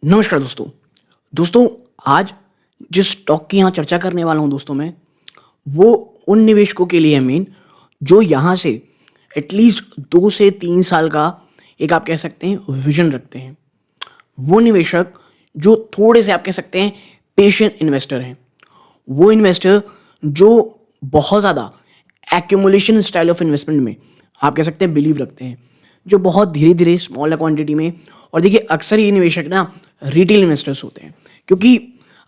नमस्कार दोस्तों। दोस्तों, आज जिस स्टॉक की यहाँ चर्चा करने वाला हूँ दोस्तों मैं, वो उन निवेशकों के लिए है मेन, जो यहाँ से एटलीस्ट 2 से 3 साल का एक आप कह सकते हैं विज़न रखते हैं। वो निवेशक जो थोड़े से आप कह सकते हैं पेशेंट इन्वेस्टर हैं। वो इन्वेस्टर जो बहुत ज़्यादा एक्यूमुलेशन स्टाइल ऑफ इन्वेस्टमेंट में आप कह सकते हैं बिलीव रखते हैं, जो बहुत धीरे धीरे स्मॉल क्वांटिटी में। और देखिए, अक्सर ये निवेशक ना रिटेल इन्वेस्टर्स होते हैं, क्योंकि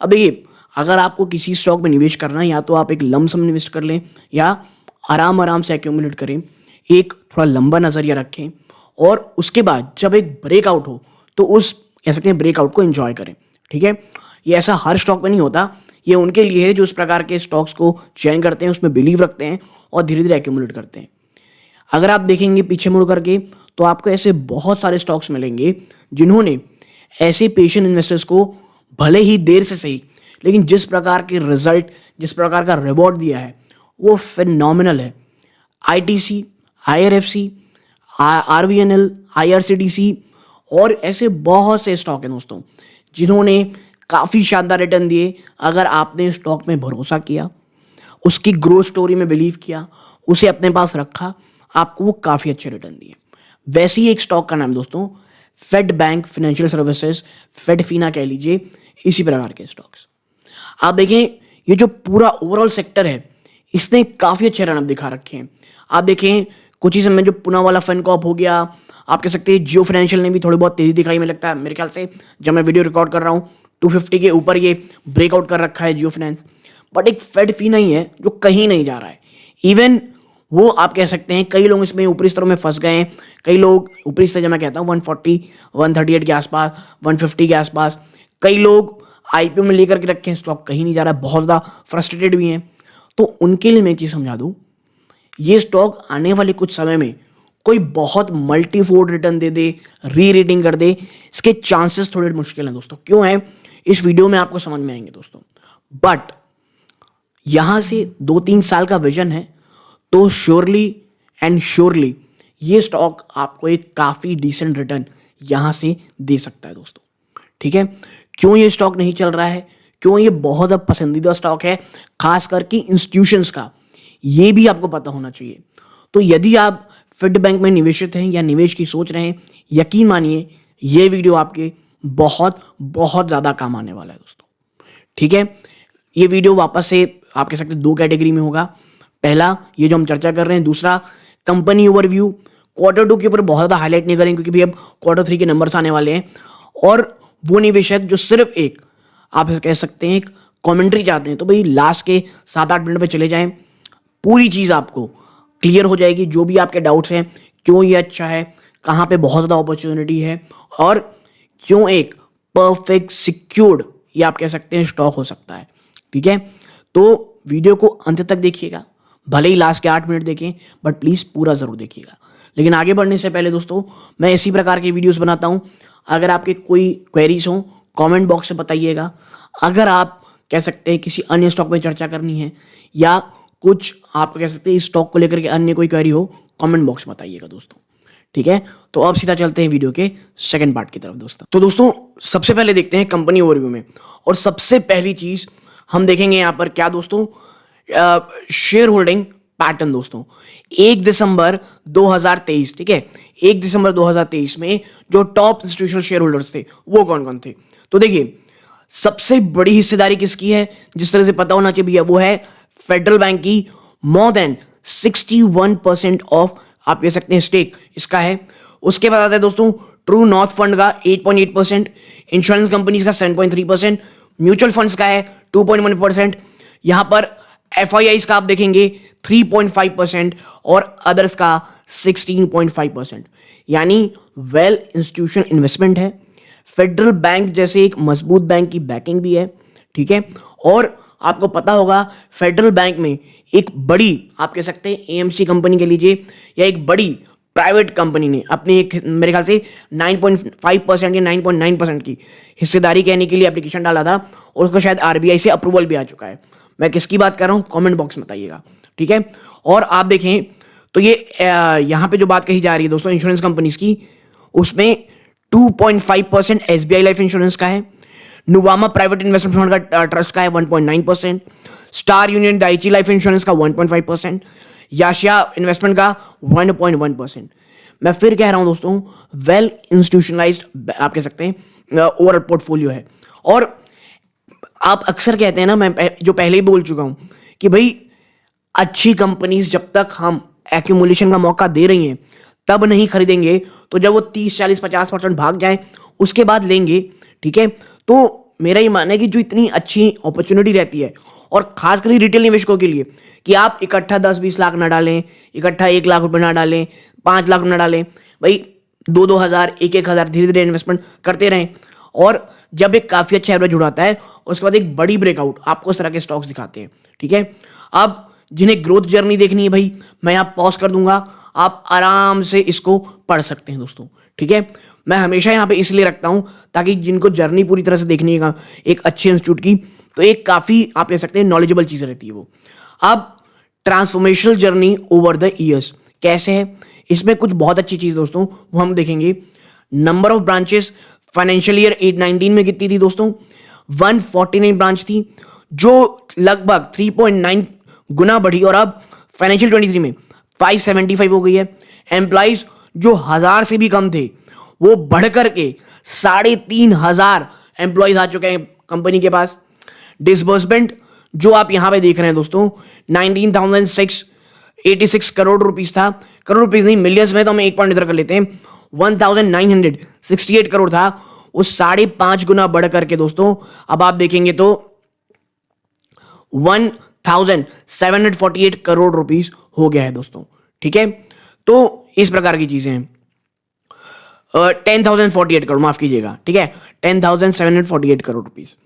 अब देखिए, अगर आपको किसी स्टॉक में निवेश करना है, या तो आप एक लमसम इन्वेस्ट कर लें या आराम आराम से एक्यूमुलेट करें, एक थोड़ा लंबा नज़रिया रखें, और उसके बाद जब एक ब्रेकआउट हो तो उस कह सकते हैं ब्रेकआउट को एंजॉय करें। ठीक है, ये ऐसा हर स्टॉक में नहीं होता। ये उनके लिए है जो इस प्रकार के स्टॉक्स को चयन करते हैं, उसमें बिलीव रखते हैं और धीरे धीरे एक्यूमुलेट करते हैं। अगर आप देखेंगे पीछे मुड़ करके, तो आपको ऐसे बहुत सारे स्टॉक्स मिलेंगे जिन्होंने ऐसे पेशेंट इन्वेस्टर्स को भले ही देर से सही, लेकिन जिस प्रकार के रिजल्ट, जिस प्रकार का रिवॉर्ड दिया है, वो फिनोमिनल है। आईटीसी, आईआरएफसी, आरवीएनएल, आईआरसीटीसी और ऐसे बहुत से स्टॉक हैं दोस्तों, जिन्होंने काफ़ी शानदार रिटर्न दिए। अगर आपने स्टॉक में भरोसा किया, उसकी ग्रोथ स्टोरी में बिलीव किया, उसे अपने पास रखा, आपको वो काफ़ी अच्छे रिटर्न दिए। वैसे ही एक स्टॉक का नाम दोस्तों Fed bank financial services, Fed Fina कह लीजिए, इसी प्रकार के स्टॉक्स। आप देखें, ये जो पूरा ओवरऑल सेक्टर है, इसने काफ़ी अच्छे रन अप दिखा रखे हैं। आप देखें, कुछ ही समय जो पुणे वाला फिनकॉर्प हो गया, आप कह सकते हैं जियो फाइनेंशियल ने भी थोड़ी बहुत तेज़ी दिखाई, में लगता है मेरे ख्याल से जब मैं वीडियो रिकॉर्ड कर रहा हूँ 250 के ऊपर ये ब्रेकआउट कर रखा है जियो फाइनेंस। बट एक फेड फी नहीं है जो कहीं नहीं जा रहा है। इवन वो आप कह सकते हैं कई लोग इसमें ऊपरी स्तरों में फंस गए हैं। कई लोग ऊपरी स्तर, जब मैं कहता हूँ 140, 138 के आसपास, 150 के आसपास, कई लोग आईपीओ में लेकर के रखे हैं, स्टॉक कहीं नहीं जा रहा है, बहुत ज़्यादा फ्रस्ट्रेटेड भी हैं। तो उनके लिए मैं एक चीज़ समझा दूँ, ये स्टॉक आने वाले कुछ समय में कोई बहुत मल्टीफोल्ड रिटर्न दे दे, री रेटिंग कर दे, इसके चांसेस थोड़े मुश्किल हैं दोस्तों। क्यों है, इस वीडियो में आपको समझ में आएंगे दोस्तों। बट यहाँ से 2-3 साल का विजन है, तो श्योरली एंड श्योरली ये स्टॉक आपको एक काफ़ी डिसेंट रिटर्न यहाँ से दे सकता है दोस्तों। ठीक है, क्यों ये स्टॉक नहीं चल रहा है, क्यों ये बहुत ज़्यादा पसंदीदा स्टॉक है खास करके इंस्टीट्यूशंस का, ये भी आपको पता होना चाहिए। तो यदि आप फेड बैंक में निवेशित हैं या निवेश की सोच रहे हैं, यकीन मानिए ये वीडियो आपके बहुत बहुत ज़्यादा काम आने वाला है दोस्तों। ठीक है, ये वीडियो वापस से आप कह सकते हैं 2 कैटेगरी में होगा। पहला ये जो हम चर्चा कर रहे हैं, दूसरा कंपनी ओवरव्यू। Q2 के ऊपर बहुत ज़्यादा हाईलाइट नहीं करेंगे, क्योंकि भी अब Q3 के नंबर्स आने वाले हैं। और वो निवेशक जो सिर्फ एक आप कह सकते हैं एक कमेंट्री चाहते हैं, तो भाई लास्ट के 7-8 मिनट पे चले जाएं, पूरी चीज़ आपको क्लियर हो जाएगी। जो भी आपके डाउट्स हैं, क्यों ये अच्छा है, कहाँ पे बहुत ज़्यादा अपॉर्चुनिटी है, और क्यों एक परफेक्ट सिक्योर्ड ये आप कह सकते हैं स्टॉक हो सकता है। ठीक है, तो वीडियो को अंत तक देखिएगा, भले ही लास्ट के 8 मिनट देखें, बट प्लीज़ पूरा ज़रूर देखिएगा। लेकिन आगे बढ़ने से पहले दोस्तों, मैं इसी प्रकार की वीडियोस बनाता हूं। अगर आपके कोई क्वेरीज हों, कमेंट बॉक्स से बताइएगा। अगर आप कह सकते हैं किसी अन्य स्टॉक पर चर्चा करनी है, या कुछ आप कह सकते हैं इस स्टॉक को लेकर के अन्य कोई क्वेरी हो, कमेंट बॉक्स में बताइएगा दोस्तों। ठीक है, तो अब सीधा चलते हैं वीडियो के सेकंड पार्ट की तरफ दोस्तों। तो दोस्तों, सबसे पहले देखते हैं कंपनी ओवरव्यू में। और सबसे पहली चीज़ हम देखेंगे यहाँ पर क्या दोस्तों, शेयर होल्डिंग पैटर्न दोस्तों। 1 दिसंबर 2023, ठीक है, 1 दिसंबर 2023 में जो टॉप इंस्टीट्यूशनल शेयर होल्डर्स थे वो कौन कौन थे। तो देखिए, सबसे बड़ी हिस्सेदारी किसकी है, जिस तरह से पता होना चाहिए भैया, वो है फेडरल बैंक की। मोर देन 61% ऑफ आप कह सकते हैं स्टेक इसका है। उसके बाद आता है दोस्तों ट्रू नॉर्थ फंड का 8.8%, इंश्योरेंस कंपनीज का 7.3%, म्यूचुअल फंड्स का है 2.1%, यहाँ पर FIIs का आप देखेंगे 3.5% और अदर्स का 16.5%। यानी वेल इंस्टीट्यूशनल इन्वेस्टमेंट है। फेडरल बैंक जैसे एक मजबूत बैंक की बैकिंग भी है। ठीक है, और आपको पता होगा फेडरल बैंक में एक बड़ी आप कह सकते हैं AMC कंपनी के लीजिए, या एक बड़ी प्राइवेट कंपनी ने अपनी एक मेरे ख्याल से 9.5% या 9.9% की हिस्सेदारी कहने के लिए एप्लीकेशन डाला था, और उसको शायद RBI से अप्रूवल भी आ चुका है। मैं किसकी बात कर रहा हूँ, कमेंट बॉक्स में बताइएगा। ठीक है, और आप देखें तो ये यहाँ पे जो बात कही जा रही है दोस्तों इंश्योरेंस कंपनीज की, उसमें 2.5% SBI लाइफ इंश्योरेंस का है, नुवामा प्राइवेट इन्वेस्टमेंट फंड का ट्रस्ट का है 1.9%, star union Daiichi life insurance का 1.5%, याशिया इन्वेस्टमेंट का 1.1%। मैं फिर कह रहा हूं दोस्तों, वेल इंस्टीट्यूशनलाइज्ड आप कह सकते हैं ओवरऑल पोर्टफोलियो है। और आप अक्सर कहते हैं ना, मैं जो पहले ही बोल चुका हूं कि भाई अच्छी कंपनीज जब तक हम एक्यूमुलेशन का मौका दे रही हैं तब नहीं खरीदेंगे, तो जब वो 30-40-50% भाग जाए उसके बाद लेंगे। ठीक है, तो मेरा ये मानना है कि जो इतनी अच्छी अपॉर्चुनिटी रहती है, और खासकर रिटेल निवेशकों के लिए, कि आप इकट्ठा 10-20 लाख ना डालें, इकट्ठा 1 लाख रुपए ना डालें, 5 लाख ना डालें, भाई 2-2 हज़ार 1-1 हज़ार धीरे धीरे इन्वेस्टमेंट करते रहें। और जब एक काफ़ी अच्छा एवरेज उड़ाता है उसके बाद एक बड़ी ब्रेकआउट आपको इस तरह के स्टॉक्स दिखाते हैं। ठीक है, अब जिन्हें ग्रोथ जर्नी देखनी है भाई, मैं यहाँ पॉज कर दूंगा, आप आराम से इसको पढ़ सकते हैं दोस्तों। ठीक है, मैं हमेशा यहाँ पे इसलिए रखता हूँ ताकि जिनको जर्नी पूरी तरह से देखनी है एक अच्छे इंस्टीट्यूट की, तो एक काफ़ी आप कह सकते हैं नॉलेजेबल चीज़ रहती है वो। अब transformational journey over the years कैसे है, इसमें कुछ बहुत अच्छी चीज़ दोस्तों वो हम देखेंगे। Number of branches financial year 8-19 में कितनी थी दोस्तों, 149 ब्रांच थी, जो लगभग 3.9 गुना बढ़ी, और अब फाइनेंशियल 23 में 575 हो गई है। एम्प्लॉइज जो 1000 से भी कम थे वो बढ़कर के 3500 एम्प्लॉइज आ चुके हैं कंपनी के पास। डिसबर्समेंट जो आप यहां पे देख रहे हैं दोस्तों 19,686 करोड़ रुपीस था, करोड़ रुपीस नहीं मिलियंस में, तो हम एक पॉइंट इधर कर लेते हैं, 1968 करोड़ था, उस 5.5 गुना बढ़ करके दोस्तों अब आप देखेंगे तो 1748 करोड़ रुपीस हो गया है दोस्तों। ठीक है, तो इस प्रकार की चीजें हैं। 10,048 करोड़, माफ कीजिएगा। ठीक है, 10,748 करोड़ रुपीस।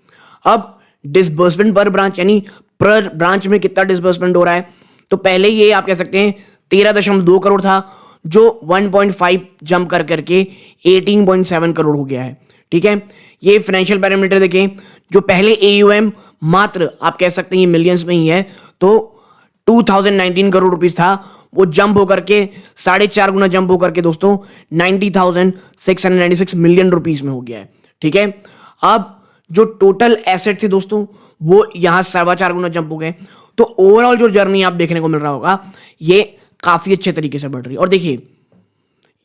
अब डिसबर्समेंट पर ब्रांच, यानी पर ब्रांच में कितना डिसबर्समेंट हो रहा है, तो पहले ये आप कह सकते हैं 13.2 करोड़ था, जो 1.5 जंप कर करके 18.7 करोड़ हो गया है। ठीक है, ये फाइनेंशियल पैरामीटर देखें, जो पहले AUM मात्र आप कह सकते हैं ये मिलियंस में ही है, तो 2019 करोड़ रुपीस था, वो जंप होकर के 4.5 गुना जंप होकर के दोस्तों 90,696 मिलियन रुपीस में हो गया है। ठीक है, अब जो टोटल एसेट थे दोस्तों वो यहां 4.25 गुना जंप हो गए। तो ओवरऑल जो जर्नी आप देखने को मिल रहा होगा ये काफी अच्छे तरीके से बढ़ रही है। और देखिए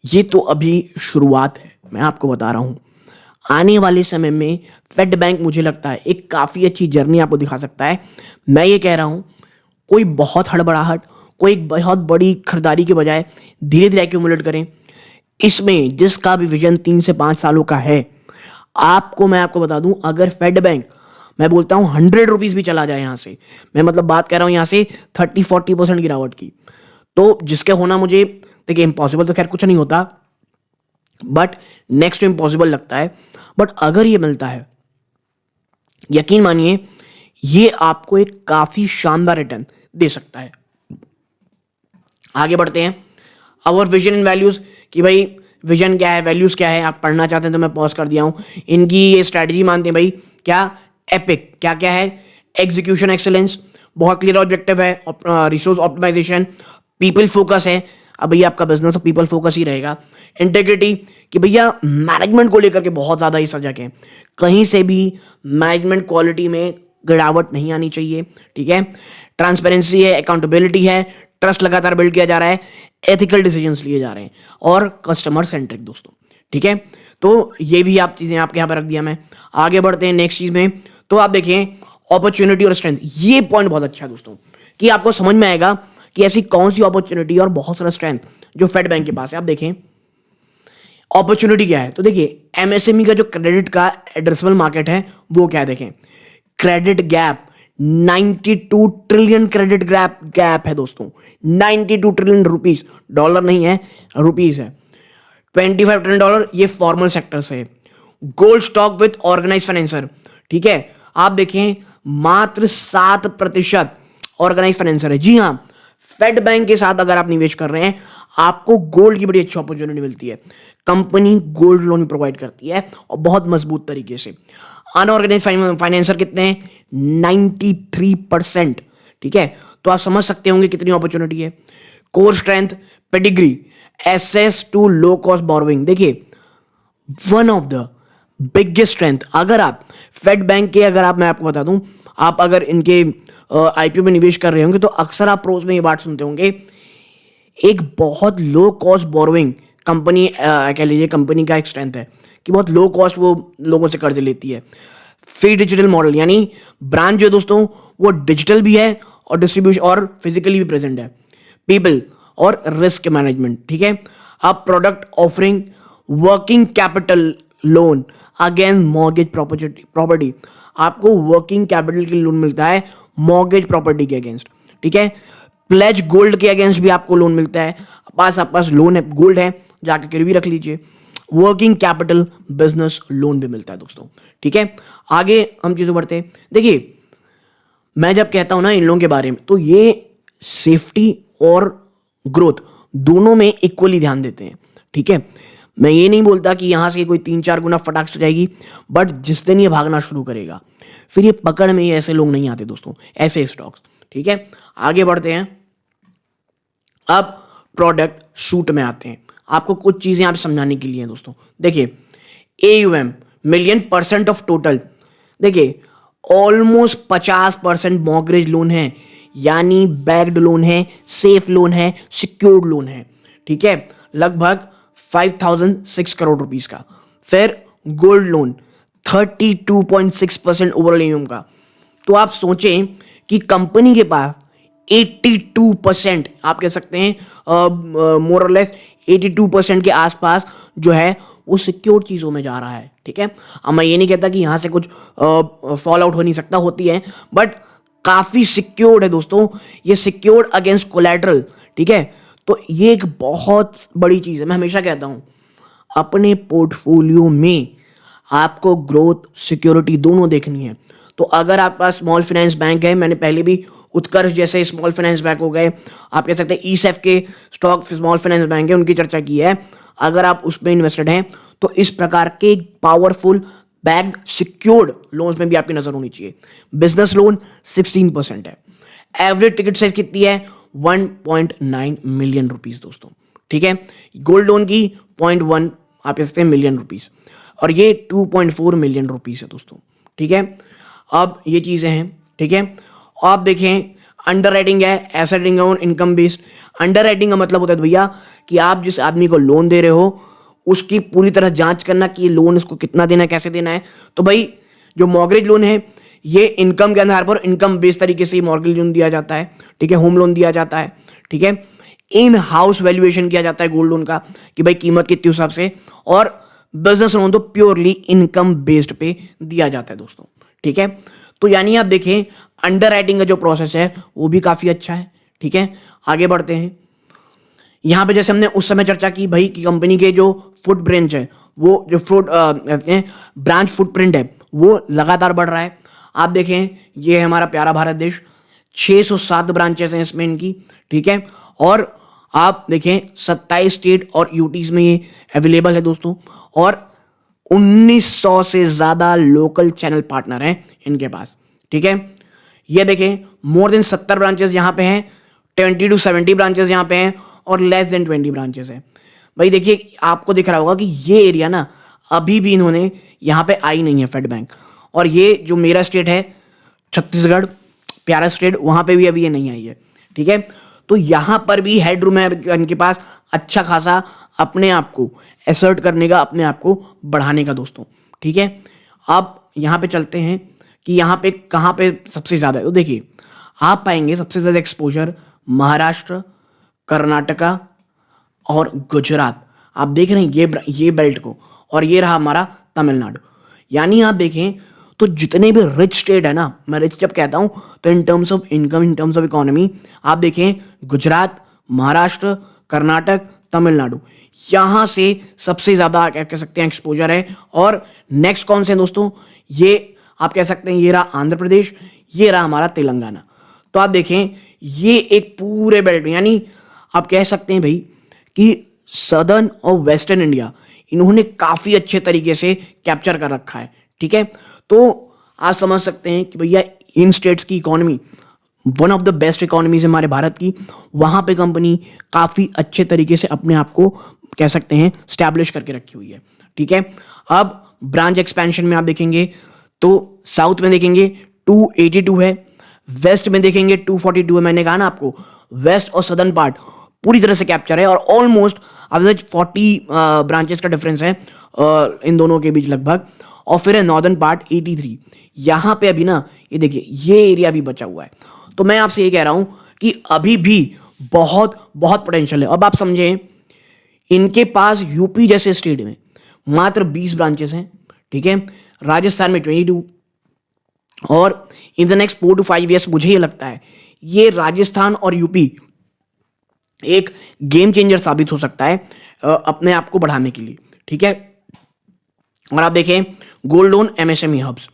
ये तो अभी शुरुआत है, मैं आपको बता रहा हूं आने वाले समय में फेड बैंक मुझे लगता है एक काफी अच्छी जर्नी आपको दिखा सकता है। मैं ये कह रहा हूं कोई बहुत हड़बड़ाहट, कोई बहुत बड़ी खरीदारी के बजाय धीरे धीरे एक्यूमुलेट करें। इसमें जिसका भी विजन 3 से 5 सालों का है, मैं आपको बता दूं, अगर फेड बैंक मैं बोलता हूं 100 रुपीज भी चला जाए यहां से, मैं मतलब बात कर रहा हूं यहां से 30-40% गिरावट की, तो जिसके होना मुझे देखिए इम्पॉसिबल तो खैर कुछ नहीं होता, बट नेक्स्ट इम्पॉसिबल लगता है। बट अगर ये मिलता है, यकीन मानिए ये आपको एक काफी शानदार रिटर्न दे सकता है। आगे बढ़ते हैं, अवर विजन इन वैल्यूज, कि भाई विजन क्या है, वैल्यूज क्या है, आप पढ़ना चाहते हैं तो मैं पॉज कर दिया हूं। इनकी ये स्ट्रैटेजी मानते हैं भाई क्या, एपिक क्या क्या है, एग्जीक्यूशन एक्सेलेंस, बहुत क्लियर ऑब्जेक्टिव है, रिसोर्स ऑप्टिमाइजेशन, पीपल फोकस है, अब भैया आपका बिजनेस तो पीपल फोकस ही रहेगा। इंटेग्रिटी, कि भैया मैनेजमेंट को लेकर के बहुत ज्यादा ही सजग है, कहीं से भी मैनेजमेंट क्वालिटी में गिरावट नहीं आनी चाहिए। ठीक है, ट्रांसपेरेंसी है, अकाउंटेबिलिटी है, ट्रस्ट लगातार बिल्ड किया जा रहा है, एथिकल डिसीजंस लिए जा रहे हैं, और कस्टमर सेंट्रिक दोस्तों। ठीक है, तो ये भी आप चीजें आपके यहां पर रख दिया मैं। आगे बढ़ते हैं नेक्स्ट चीज में, तो आप देखें अपॉर्चुनिटी और स्ट्रेंथ, ये पॉइंट बहुत अच्छा है दोस्तों, कि आपको समझ में आएगा कि ऐसी कौन सी अपॉर्चुनिटी और बहुत सारा स्ट्रेंथ जो फेड बैंक के पास है। आप देखें अपॉर्चुनिटी क्या है, तो देखिए MSME का जो क्रेडिट का एड्रेसेबल मार्केट है वो क्या है, देखें credit gap 92 trillion credit gap है दोस्तों, 92 ट्रिलियन रुपीस, डॉलर नहीं है रुपीस है, 25 ट्रिलियन डॉलर, ये फॉर्मल सेक्टर से है। Gold stock with organise financer, ठीक है, आप देखें मात्र 7% ऑर्गेनाइज फाइनेंसर है। जी हाँ, फेड बैंक के साथ अगर आप निवेश कर रहे हैं आपको गोल्ड की बड़ी अच्छी अपॉर्चुनिटी मिलती है। कंपनी गोल्ड लोन प्रोवाइड करती है और बहुत मजबूत तरीके से। अनऑर्गेनाइज फाइनेंसर कितने हैं, 93%। ठीक है, तो आप समझ सकते होंगे कितनी अपॉर्चुनिटी है। Core strength, pedigree, access to low cost borrowing, देखिए one of the biggest strength. अगर आप फेड बैंक के, अगर आप, मैं आपको बता दूं, आप अगर इनके आईपीओ में निवेश कर रहे होंगे तो अक्सर आप प्रोज में ये बात सुनते होंगे, एक बहुत लो कॉस्ट बोरोइंग कंपनी, कह लीजिए कंपनी का एक स्ट्रेंथ है कि बहुत लो कॉस्ट वो लोगों से कर्ज लेती है। फ्री डिजिटल मॉडल, यानी ब्रांच जो दोस्तों वो डिजिटल भी है और डिस्ट्रीब्यूशन और फिजिकली भी प्रेजेंट है। पीपल और रिस्क मैनेजमेंट, ठीक है। अब product offering working capital loan against mortgage property, आपको वर्किंग कैपिटल के लोन मिलता है मॉर्गेज प्रॉपर्टी के अगेंस्ट, ठीक है। प्लेज गोल्ड के अगेंस्ट भी आपको लोन मिलता है, आपके पास लोन है, गोल्ड है, जाके गिरवी रख लीजिए। वर्किंग कैपिटल बिजनेस लोन भी मिलता है दोस्तों, ठीक है। आगे हम चीजों बढ़ते हैं। देखिए, मैं जब कहता हूं ना इन लोगों के बारे में, तो ये सेफ्टी और ग्रोथ दोनों में इक्वली ध्यान देते हैं, ठीक है। मैं ये नहीं बोलता कि यहां से कोई 3-4 गुना फटाक से जाएगी, बट जिस दिन ये भागना शुरू करेगा फिर ये पकड़ में, ये ऐसे लोग नहीं आते दोस्तों, ऐसे स्टॉक्स, ठीक है। आगे बढ़ते हैं। अब प्रोडक्ट सूट में आते हैं, आपको कुछ चीजें आप समझाने के लिए हैं दोस्तों। देखिए, AUM million percent of total, देखिए ऑलमोस्ट 50% मॉर्गेज लोन है, यानी बैक्ड लोन है, सेफ लोन है, सिक्योर्ड लोन है, ठीक है, लगभग 5,006 करोड़ रुपीस का। फिर गोल्ड लोन 32.6% ओवरऑल AUM का। तो आप सोचें कि कंपनी के पास 82%, आप कह सकते हैं मोर और लेस 82% के आसपास जो है वो सिक्योर्ड चीज़ों में जा रहा है, ठीक है। अब मैं ये नहीं कहता कि यहाँ से कुछ फॉल आउट हो नहीं सकता, होती है, बट काफ़ी सिक्योर्ड है दोस्तों, ये सिक्योर्ड अगेंस्ट कोलैटरल, ठीक है। तो ये एक बहुत बड़ी चीज़ है। मैं हमेशा कहता हूँ अपने पोर्टफोलियो में आपको ग्रोथ सिक्योरिटी दोनों देखनी है। तो अगर आपके पास स्मॉल फाइनेंस बैंक है, मैंने पहले भी उत्कर्ष जैसे स्मॉल फाइनेंस बैंक हो गए, आप कह सकते हैं ईसेफ के स्टॉक स्मॉल फाइनेंस बैंक है, उनकी चर्चा की है। अगर आप उसमें इन्वेस्टेड हैं तो इस प्रकार के पावरफुल बैक्ड सिक्योर्ड लोन्स में भी आपकी नजर होनी चाहिए। बिजनेस लोन 16% है, एवरेज टिकट साइज कितनी है 1.9 मिलियन रुपीस दोस्तों, ठीक है। गोल्ड लोन की 0.1 आप कह सकते हैं मिलियन रुपीस, और ये 2.4 मिलियन रुपीस है दोस्तों, ठीक है। अब ये चीजें हैं, ठीक है। आप देखें, अंडर राइटिंग है, asset income based. Under writing का मतलब होता है भैया कि आप जिस आदमी को लोन दे रहे हो उसकी पूरी तरह जांच करना कि ये लोन उसको कितना देना है, कैसे देना है। तो भाई जो मॉर्गेज लोन है ये इनकम के आधार पर इनकम बेस्ड तरीके से मॉर्गेज लोन दिया जाता है, ठीक है, होम लोन दिया जाता है, ठीक है। इन हाउस वैल्यूएशन किया जाता है गोल्ड लोन का कि भाई कीमत कितनी हिसाब से, और बिजनेस लोन तो प्योरली इनकम बेस्ड पे दिया जाता है दोस्तों, ठीक है। तो यानी आप देखें अंडर राइटिंग का जो प्रोसेस है वो भी काफी अच्छा है, ठीक है। आगे बढ़ते हैं। यहां पे जैसे हमने उस समय चर्चा की भाई कि कंपनी के जो फुटप्रिंट है, वो जो ब्रांच फुटप्रिंट है वो लगातार बढ़ रहा है। आप देखें, ये है हमारा प्यारा भारत देश, 607 ब्रांचेस हैं इसमें इनकी, ठीक है। और आप देखें 27 स्टेट और यूटीज में ये अवेलेबल है दोस्तों, और 1900 से ज्यादा लोकल चैनल पार्टनर हैं इनके पास, ठीक है। ये देखें, मोर देन 70 ब्रांचेस यहां पे हैं, 20 to 70 ब्रांचेस यहां पे हैं, और लेस देन 20 ब्रांचेस हैं। भाई देखिए, आपको दिख रहा होगा कि ये एरिया ना अभी भी इन्होंने यहां पे आई नहीं है फेड बैंक, और ये जो मेरा स्टेट है छत्तीसगढ़, प्यारा स्टेट, वहां पे भी अभी ये नहीं आई है, ठीक है। तो यहां पर भी हेडरूम है इनके पास अच्छा खासा अपने आप को एसर्ट करने का, अपने आप को बढ़ाने का दोस्तों, ठीक है। अब यहां पे चलते हैं कि यहां पे कहां पे सबसे ज्यादा है। तो देखिए, आप पाएंगे सबसे ज्यादा एक्सपोजर महाराष्ट्र, कर्नाटका और गुजरात। आप देख रहे हैं ये बेल्ट को, और ये रहा हमारा तमिलनाडु। यानी आप देखें तो जितने भी रिच स्टेट है ना, मैं रिच जब कहता हूं तो in terms of income, in terms of economy, आप देखें गुजरात, महाराष्ट्र, कर्नाटक, तमिलनाडु, यहां से सबसे ज्यादा क्या कह सकते हैं एक्सपोजर है। और नेक्स्ट कौन से दोस्तों, ये आप कह सकते हैं ये रहा आंध्र प्रदेश, ये रहा हमारा तेलंगाना। तो आप देखें ये एक पूरे बेल्ट में, यानी आप कह सकते हैं भाई कि सदर्न और वेस्टर्न इंडिया इन्होंने काफी अच्छे तरीके से कैप्चर कर रखा है, ठीक है। तो आप समझ सकते हैं कि भैया इन स्टेट्स की economy one of the best economies हमारे भारत की, वहां पे कंपनी काफी अच्छे तरीके से अपने आप को कह सकते हैं स्टैब्लिश करके रखी हुई है, ठीक है। अब ब्रांच एक्सपेंशन में आप देखेंगे तो साउथ में देखेंगे 282 है, वेस्ट में देखेंगे 242 है। मैंने कहा ना आपको वेस्ट और सदर्न पार्ट पूरी तरह से कैप्चर है और ऑलमोस्ट अब 40 ब्रांचेस का डिफरेंस है इन दोनों के बीच लगभग। और फिर है नॉर्दर्न पार्ट 83। यहाँ पे अभी ना ये देखिए ये एरिया भी बचा हुआ है। तो मैं आपसे ये कह रहा हूं कि अभी भी बहुत बहुत पोटेंशियल है। अब आप समझें इनके पास यूपी जैसे स्टेट में मात्र 20 ब्रांचेस हैं, ठीक है, राजस्थान में 22। और in the next 4 to 5 years मुझे ये लगता है ये राजस्थान और यूपी एक गेम चेंजर साबित हो सकता है अपने आप को बढ़ाने के लिए, ठीक है। और आप देखें गोल्ड लोन एमएसएमई हब्स।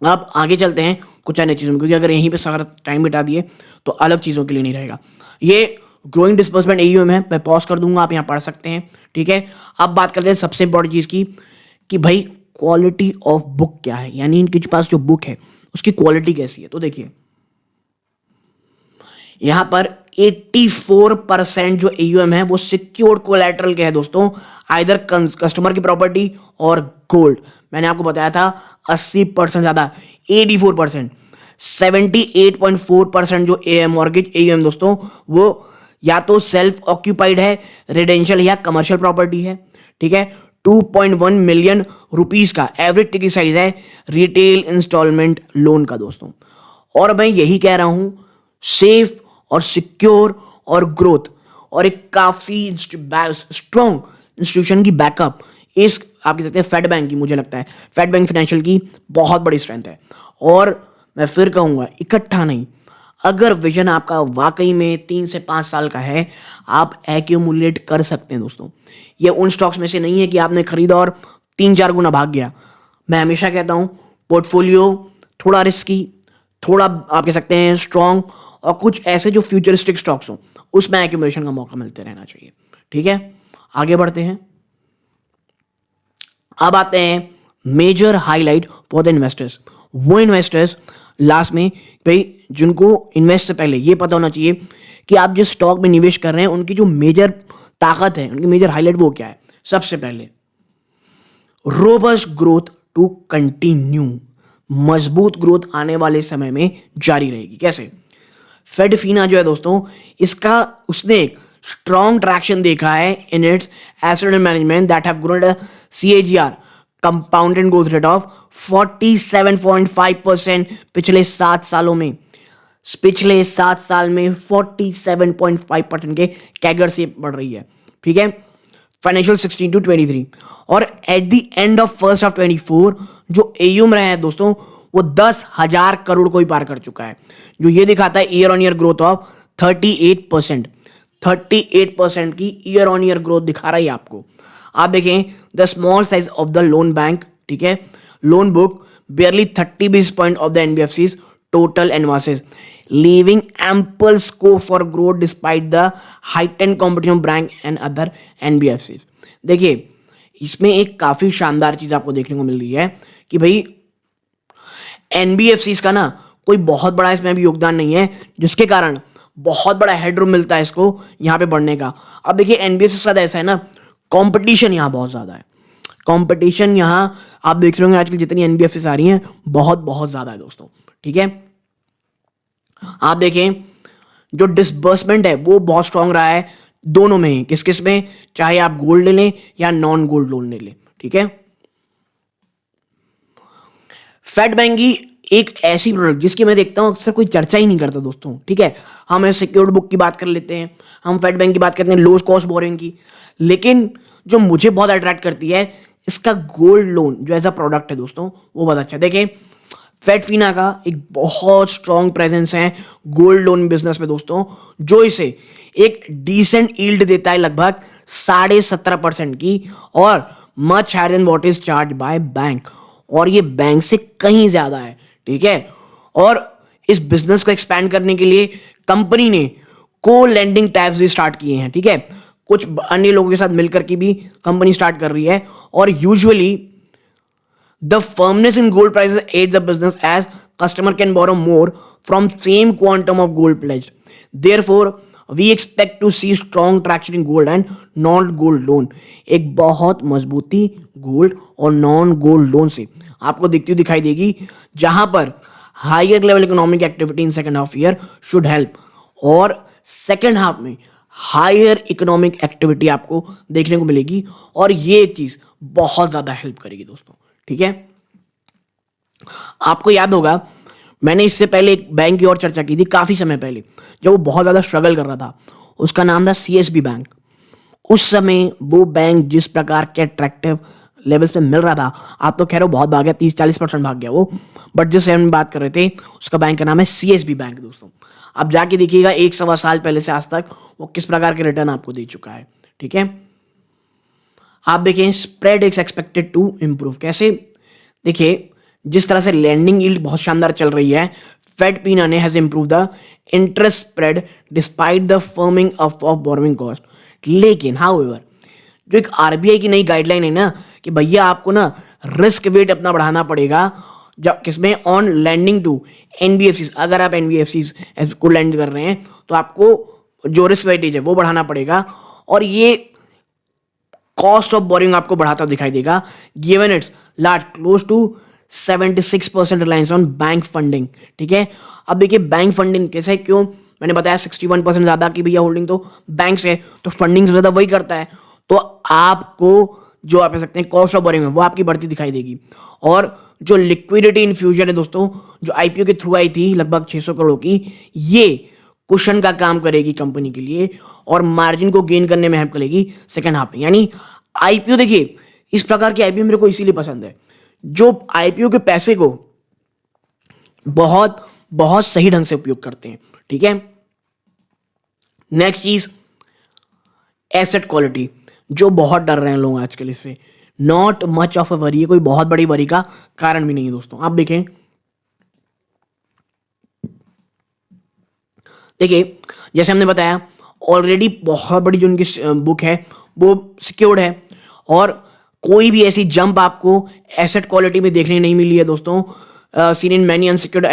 अब आगे चलते हैं कुछ अन्य चीज़ों में, क्योंकि अगर यहीं पे सारा टाइम बिता दिए तो अलग चीज़ों के लिए नहीं रहेगा। ये ग्रोइंग डिस्बर्समेंट एयूएम है, मैं पॉज कर दूंगा, आप यहाँ पढ़ सकते हैं, ठीक है। अब बात करते हैं सबसे इंपॉर्टेंट चीज़ की कि भाई क्वालिटी ऑफ बुक क्या है, यानी इनके पास जो बुक है उसकी क्वालिटी कैसी है। तो देखिए यहां पर 84% जो एयूएम है वो सिक्योर्ड कोलैटरल के है दोस्तों, आइदर कस्टमर की प्रॉपर्टी और गोल्ड। मैंने आपको बताया था 80% ज्यादा 84%। 78.4% जो मॉर्गेज एयूएम दोस्तों वो या तो सेल्फ ऑक्यूपाइड है, रेजिडेंशियल या कमर्शियल प्रॉपर्टी है, ठीक है। 2.1 मिलियन रुपीस का एवरेज टिकट साइज है रिटेल इंस्टॉलमेंट लोन का दोस्तों। और मैं यही कह रहा हूं सेफ और सिक्योर और ग्रोथ और एक काफी स्ट्रॉन्ग इंस्टीट्यूशन की बैकअप इस आप कह सकते हैं फेड बैंक की, मुझे लगता है फेड बैंक फाइनेंशियल की बहुत बड़ी स्ट्रेंथ है। और मैं फिर कहूंगा इकट्ठा नहीं, अगर विजन आपका वाकई में 3 से 5 साल का है आप एक्यूमुलेट कर सकते हैं दोस्तों। ये उन स्टॉक्स में से नहीं है कि आपने खरीदा और 3-4 गुना भाग गया। मैं हमेशा कहता हूं पोर्टफोलियो थोड़ा रिस्की, थोड़ा आप कह सकते हैं स्ट्रॉन्ग और कुछ ऐसे जो फ्यूचरिस्टिक स्टॉक्स हों उसमें एक्यूमुलेशन का मौका मिलते रहना चाहिए, ठीक है। आगे बढ़ते हैं। अब आते हैं major highlight for the investors. वो इन्वेस्टर्स लास्ट में भाई जिनको इन्वेस्ट से पहले ये पता होना चाहिए कि आप जिस स्टॉक में निवेश कर रहे हैं उनकी जो मेजर ताकत है, उनकी मेजर हाईलाइट वो क्या है। सबसे पहले रोबस्ट ग्रोथ टू कंटिन्यू, मजबूत ग्रोथ आने वाले समय में जारी रहेगी। कैसे? फेडफीना जो है दोस्तों इसका उसने एक स्ट्रॉन्ग ट्रैक्शन देखा है in its asset management that have grown at CAGR compounded growth rate of 47.5% पिछले 7 सालों में। पिछले 7 साल में 47.5% के कैगर से बढ़ रही है, ठीक है, फाइनेंशियल 16 to 23। और at the end of first of 24 जो एयूम रहे हैं दोस्तों वो 10,000 करोड़ को ही पार कर चुका है, जो ये दिखाता है year on year growth of 38%। 38% की ईयर ऑन ईयर ग्रोथ दिखा रहा है आपको। आप देखें the small size of the loan bank, ठीक है, loan book barely 30 basis point of the NBFC's total advances, leaving ample scope for growth despite the heightened competition of bank and other NBFCs। देखिए इसमें एक काफी शानदार चीज आपको देखने को मिल रही है कि भाई NBFCs का ना कोई बहुत बड़ा इसमें भी योगदान नहीं है, जिसके कारण बहुत बड़ा हेडरूम मिलता है इसको यहाँ पे बढ़ने का। अब देखिए NBFC के साथ ऐसा है ना, कंपटीशन यहाँ बहुत ज्यादा है। कंपटीशन यहाँ आप देख रहे होंगे आजकल जितनी NBFCs आ रही हैं बहुत बहुत ज्यादा है दोस्तों, ठीक है। आप देखें जो डिसबर्समेंट है वो बहुत स्ट्रांग रहा है दोनों में ही, किस किस में, चाहे आप गोल्ड ले लें या नॉन गोल्ड लोन ले लें, ठीक है। फेड बैंक की एक ऐसी प्रोडक्ट जिसकी मैं देखता हूं अक्सर कोई चर्चा ही नहीं करता दोस्तों, ठीक है। हम सिक्योर्ड बुक की बात कर लेते हैं, हम फेड बैंक की बात करते हैं लो कॉस्ट बोरिंग की, लेकिन जो मुझे बहुत अट्रैक्ट करती है इसका गोल्ड लोन जो एज अ प्रोडक्ट है दोस्तों वो बहुत अच्छा। देखिए फेडफीना का एक बहुत स्ट्रॉन्ग प्रेजेंस है गोल्ड लोन बिजनेस में दोस्तों, जो इसे एक डिसेंट यील्ड देता है लगभग 17.5% की, और much higher than what is charge by bank, और ये बैंक से कहीं ज्यादा है, ठीक है। और इस बिजनेस को एक्सपैंड करने के लिए कंपनी ने को लेंडिंग टैब्स भी स्टार्ट किए हैं, ठीक है, कुछ अन्य लोगों के साथ मिलकर की भी कंपनी स्टार्ट कर रही है। और usually the firmness in gold prices aid the business as customer can borrow more from same quantum of gold pledged, therefore we expect to see strong traction in gold and non gold loan. एक बहुत मजबूती gold और non gold loan से आपको दिखती हुई दिखाई देगी, जहां पर higher level economic activity in second half year should help, और सेकेंड हाफ में हायर इकोनॉमिक एक्टिविटी आपको देखने को मिलेगी, और ये एक चीज बहुत ज्यादा हेल्प करेगी दोस्तों। ठीक है, आपको याद होगा मैंने इससे पहले एक बैंक की और चर्चा की थी काफी समय पहले, जब वो बहुत ज्यादा स्ट्रगल कर रहा था। उसका नाम था सीएसबी बैंक। उस समय वो बैंक जिस प्रकार के अट्रैक्टिव लेवल्स पे मिल रहा था, आप तो कह रहे हो बहुत भाग गया, 30-40% भाग गया वो, बट जिससे हम बात कर रहे थे उसका बैंक का नाम है सीएसबी बैंक दोस्तों। आप जाके देखिएगा 1-1.25 साल पहले से आज तक वो किस प्रकार के रिटर्न आपको दे चुका है। ठीक है, आप देखें spread is expected to improve. कैसे? देखिए, जिस तरह से लैंडिंग यील्ड बहुत शानदार चल रही है, फेड पीना ने has improve the interest spread despite the forming of borrowing cost. लेकिन हाउएवर जो एक आरबीआई की नई गाइडलाइन है ना कि भैया आपको ना रिस्क वेट अपना बढ़ाना पड़ेगा, जब किसमें ऑन लैंडिंग टू एनबीएफसी। अगर आप एनबीएफसी को लैंड कर रहे हैं तो आपको जो रिस्क वेटेज है वो बढ़ाना पड़ेगा, और ये कॉस्ट ऑफ बोरिंग आपको बढ़ाता दिखाई देगा, given its large close to 76% reliance on bank funding. ठीक है, अब देखिए बैंक फंडिंग कैसे, क्यों मैंने बताया 61% ज्यादा की भैया होल्डिंग तो बैंक से, तो फंडिंग ज्यादा वही करता है, तो आपको जो आप कह सकते हैं कॉस्ट ऑफ बोरिंग है वो आपकी बढ़ती दिखाई देगी। और जो लिक्विडिटी इन्फ्यूजन है दोस्तों, जो आईपीओ के थ्रू आई थी लगभग 600 करोड़ की, ये कुशन का काम करेगी कंपनी के लिए, और मार्जिन को गेन करने में हेल्प करेगी सेकेंड हाफ में। यानी आईपीओ, देखिए इस प्रकार के आईपीओ मेरे को इसीलिए पसंद है, जो आईपीओ के पैसे को बहुत बहुत सही ढंग से उपयोग करते हैं। ठीक है, नेक्स्ट चीज एसेट क्वालिटी, जो बहुत डर रहे हैं लोग आजकल इससे। Not much of a worry, ये कोई बहुत बड़ी वरी का कारण भी नहीं है दोस्तों। आप देखें, देखिए जैसे हमने बताया ऑलरेडी बहुत बड़ी जो उनकी बुक है वो सिक्योर्ड है, और कोई भी ऐसी जंप आपको एसेट क्वालिटी में देखने नहीं मिली है दोस्तों, सीन इन मैनी अनसिक्योर्ड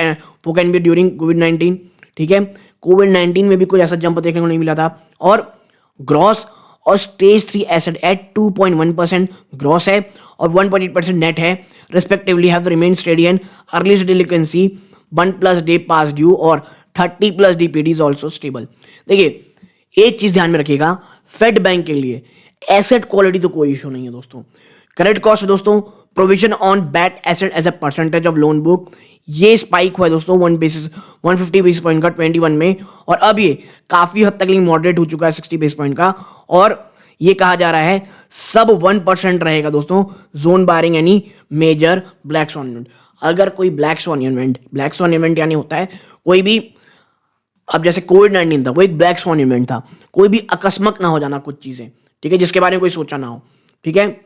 वो कैन बी ड्यूरिंग कोविड-19। ठीक है, कोविड-19 में भी कोई ऐसा जंप देखने को नहीं मिला था, और ग्रॉस और स्टेज 3 एसेट एट 2.1% ग्रॉस है और 1.8% नेट है respectively, have remain steady and early delinquency 1+ day past due और 30+ डीपीडी इज ऑल्सो स्टेबल। देखिए एक चीज ध्यान में रखिएगा, फेड बैंक के लिए एसेट क्वालिटी तो कोई इशू नहीं है दोस्तों। क्रेडिट कॉस्ट दोस्तों, provision on bad asset as a percentage of loan book, ये स्पाइक हुआ है दोस्तों 150 बेसिस पॉइंट का 21 में, और अब ये काफी हद तक मॉडरेट हो चुका है 60 बेसिस पॉइंट का, और ये कहा जा रहा है सब 1% रहेगा दोस्तों, जोन barring any major black swan event. अगर कोई ब्लैक स्वॉन इवेंट यानी होता है कोई भी, अब जैसे कोविड-19 था वो एक ब्लैक स्वॉन इवेंट था, कोई भी अकस्मक ना हो जाना कुछ चीजें, ठीक है, जिसके बारे में कोई सोचा ना हो। ठीक है,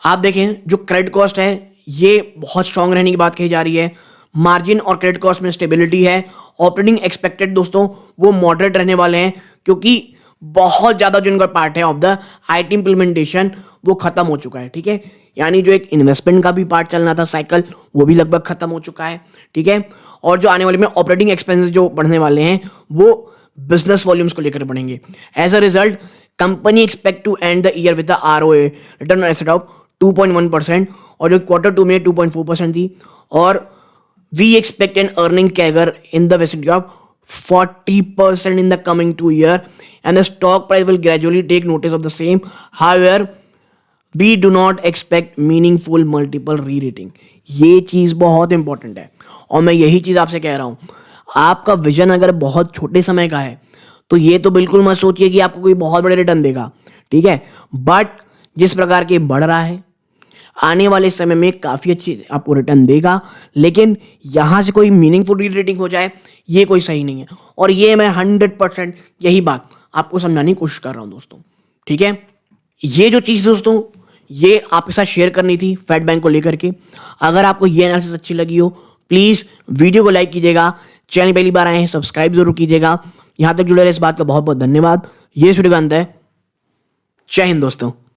आप देखें जो क्रेडिट कॉस्ट है ये बहुत स्ट्रांग रहने की बात कही जा रही है, मार्जिन और क्रेडिट कॉस्ट में स्टेबिलिटी है। ऑपरेटिंग एक्सपेक्टेड दोस्तों वो मॉडरेट रहने वाले हैं, क्योंकि बहुत ज्यादा जो इनका पार्ट है ऑफ द आईटी इंप्लीमेंटेशन वो खत्म हो चुका है। ठीक है, यानी जो एक इन्वेस्टमेंट का भी पार्ट चलना था साइकिल, वो भी लगभग खत्म हो चुका है। ठीक है, और जो आने वाले में ऑपरेटिंग एक्सपेंसेस जो बढ़ने वाले हैं वो बिजनेस वॉल्यूम्स को लेकर बढ़ेंगे। As a result company expect to end the year with the ROA return on asset of 2.1%, और जो Q2 में 2.4% थी, और we expect an earning CAGR in the vicinity of 40% in the coming 2 years, and the stock price will gradually take notice of the same. However, we do not expect meaningful multiple re-rating. ये चीज बहुत important है, और मैं यही चीज आपसे कह रहा हूं, आपका विजन अगर बहुत छोटे समय का है तो ये तो बिल्कुल मत सोचिए कि आपको कोई बहुत बड़े रिटर्न देगा। ठीक है, बट जिस प्रकार के बढ़ रहा है आने वाले समय में काफी अच्छी आपको रिटर्न देगा, लेकिन यहां से कोई मीनिंगफुल री-रेटिंग हो जाए ये कोई सही नहीं है, और ये मैं 100% यही बात आपको समझाने की कोशिश कर रहा हूं दोस्तों। ठीक है, ये जो चीज दोस्तों ये आपके साथ शेयर करनी थी फेड बैंक को लेकर के। अगर आपको ये एनालिसिस अच्छी लगी हो प्लीज वीडियो को लाइक कीजिएगा, चैनल पहली बार आए हैं सब्सक्राइब जरूर कीजिएगा। यहां तक जुड़े रहे इस बात का बहुत बहुत धन्यवाद। ये सूर्यकांत है, जय हिंद दोस्तों।